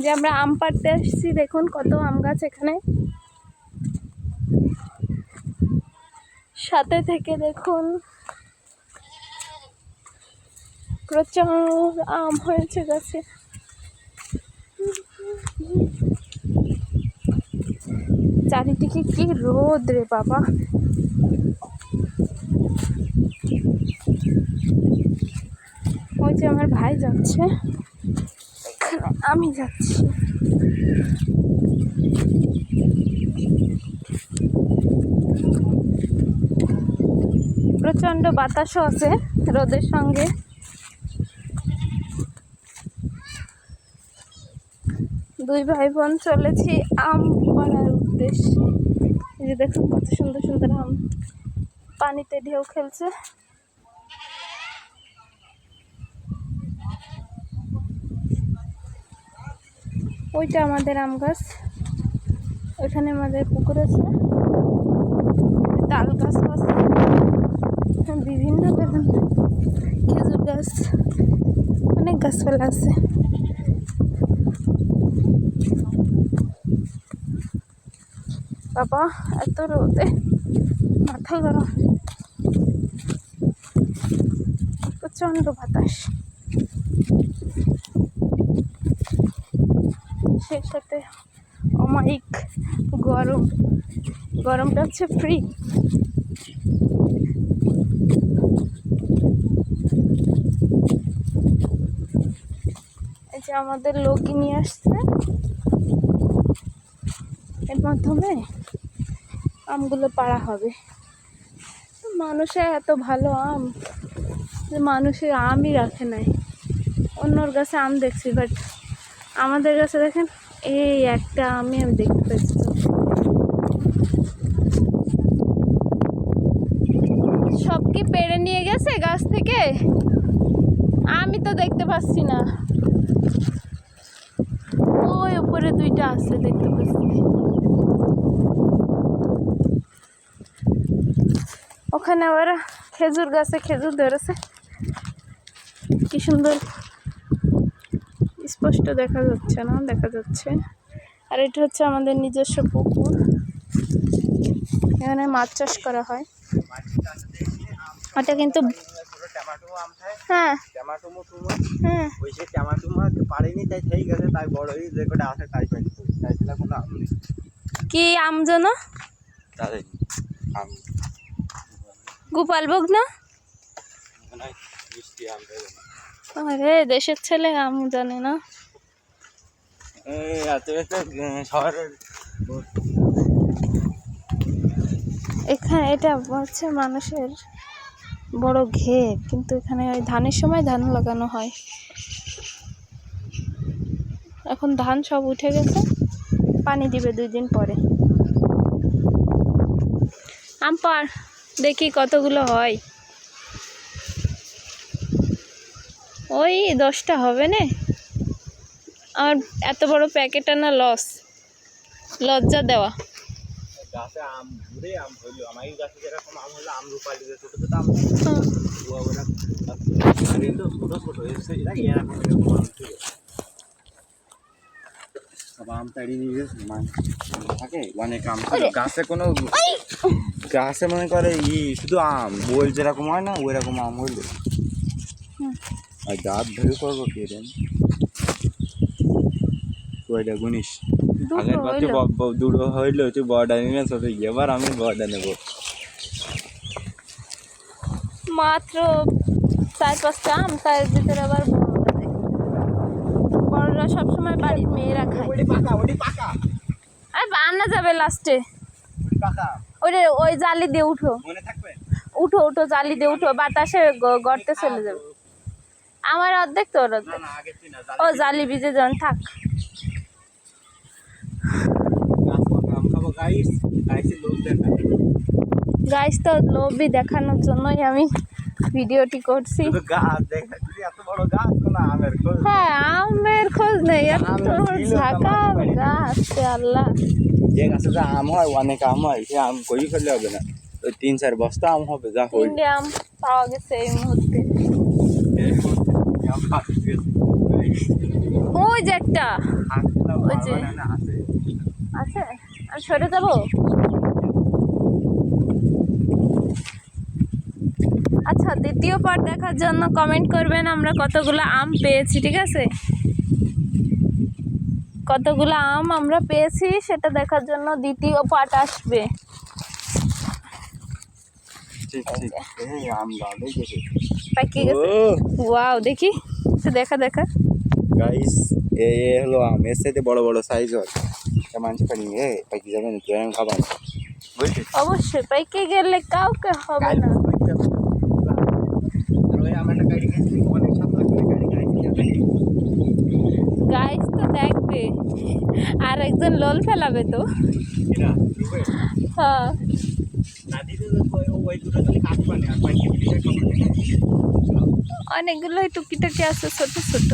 যে আমরা আম পাড়তে আসছি, দেখুন কত আম গাছ এখানে। সাথে থেকে দেখুন প্রচুর আম হয়েছে গাছে। চারিদিকে কি রোদ রে বাবা। ওই যে আমার ভাই যাচ্ছে, এখানে আমি যাচ্ছি। প্রচন্ড বাতাসও আছে রোদের সঙ্গে। দুই ভাই বোন চলেছি আম পাড়ার উদ্দেশ্যে। এই যে দেখুন কত সুন্দর সুন্দর আম, পানিতে ঢেউ খেলছে। ওইটা আমাদের আম গাছ, ওইখানে আমাদের পুকুর আছে, তাল গাছ আছে, বিভিন্ন ধরনের খেজুর গাছ, অনেক গাছপালা আছে। বাবা এত রোদে মাথা গরম, প্রচন্ড বাতাস, সেই সাথে অমায়িক গরম। গরমটা হচ্ছে ফ্রি। এই যে আমাদের লোকই নিয়ে আসছে, এর মাধ্যমে আমগুলো পাড়া হবে। মানুষের এত ভালো আম যে মানুষের আমই রাখে নাই। অন্যর গাছে আম দেখছি, বাট আমাদের কাছে দেখেন এই একটা আমি দেখতে পাচ্ছি। সব কি পেড়ে নিয়ে গেছে গাছ থেকে? আমি তো দেখতে পাচ্ছি না। ওই উপরে দুইটা আছে দেখতে পাচ্ছি। ওখানে আবার খেজুর গাছে খেজুর ধরেছে, কি সুন্দর, স্পষ্ট দেখা যাচ্ছে না, দেখা যাচ্ছে। আর এটা হচ্ছে আমাদের নিজস্ব পুকুর, এখানে মাছ চাষ করা হয়। ওটা কিন্তু হ্যাঁ হ্যাঁ কি আম যেন গোপালভোগ না? আরে দেশের ছেলে আম জানে না। এখানে এটা হচ্ছে মানুষের বড় ঘের, কিন্তু এখানে ওই ধানের সময় ধান লাগানো হয়। এখন ধান সব উঠে গেছে, পানি দিবে 2 দিন পরে। আম পাড় দেখি কতগুলো হয়। ওই 10টা হবে না। আর এত বড় প্যাকেট আনা লস, লজ্জা দেওয়া। গাছে মনে করে শুধু আম বই যেরকম হয় না, ওই রকম আম হইলো। আর দাঁত ধরে করবো কি রে? ওইটা গুনিস আগের বছর দুটো হইলো, তুই বড়টা নিয়ে ছোট, এবার আমি বড়টা নেবো। মাত্র 4-5টা আম, তার ভিতরে আবার বড়রা সবসময় বাড়ির মেয়েরা খায়। আর আনা যাবে লাস্টে। ওই জালি দিয়ে উঠো, উঠো উঠো, জালি দিয়ে উঠো, বাতাসে গর্তে চলে যাবে। আমার অর্ধেক, তোর অর্ধেক। ও জালি ভিজে যান, থাক। গাইস তো লোভই দেখানোর জন্যই আমি ভিডিওটি করছি। হ্যাঁ, আমের খোঁজ নেই, এত ঝাঁকা গাছ। আল্লাহ, যে গাছে আম হয়, অনেক আম হয়, সে আম কই ফেললে হবে না। ওই 3-4 বস্তা আম হবে, যা হয়। 3টে আম পাওয়া গেছে এই মুহূর্তে। ওই যে একটা ওই যে আছে আছে আমি সরে যাবো। আচ্ছা, দ্বিতীয় পার্ট দেখার জন্য কমেন্ট করবেন আমরা কতগুলো আম পেয়েছি, ঠিক আছে? কতগুলো আম আমরা পেয়েছি সেটা দেখার জন্য দ্বিতীয় পার্ট আসবে। ঠিক ঠিক এই আম গালে গেছে পাকি গেছে। ওয়াও, দেখি দেখা দেখা গাইস, এই হলো আম, এর সাথে বড় বড় সাইজ হয়। মানুষ পানি পাকি যাবে না, তুই আমি খাবার বুঝলি? অবশ্যই পাইকে গেলে কাউকে হবে না। গাইস তো দেখবে আর একজন লোল ফেলাবে তো। হ্যাঁ, অনেকগুলোই টুকিটাকি আছে ছোট ছোট।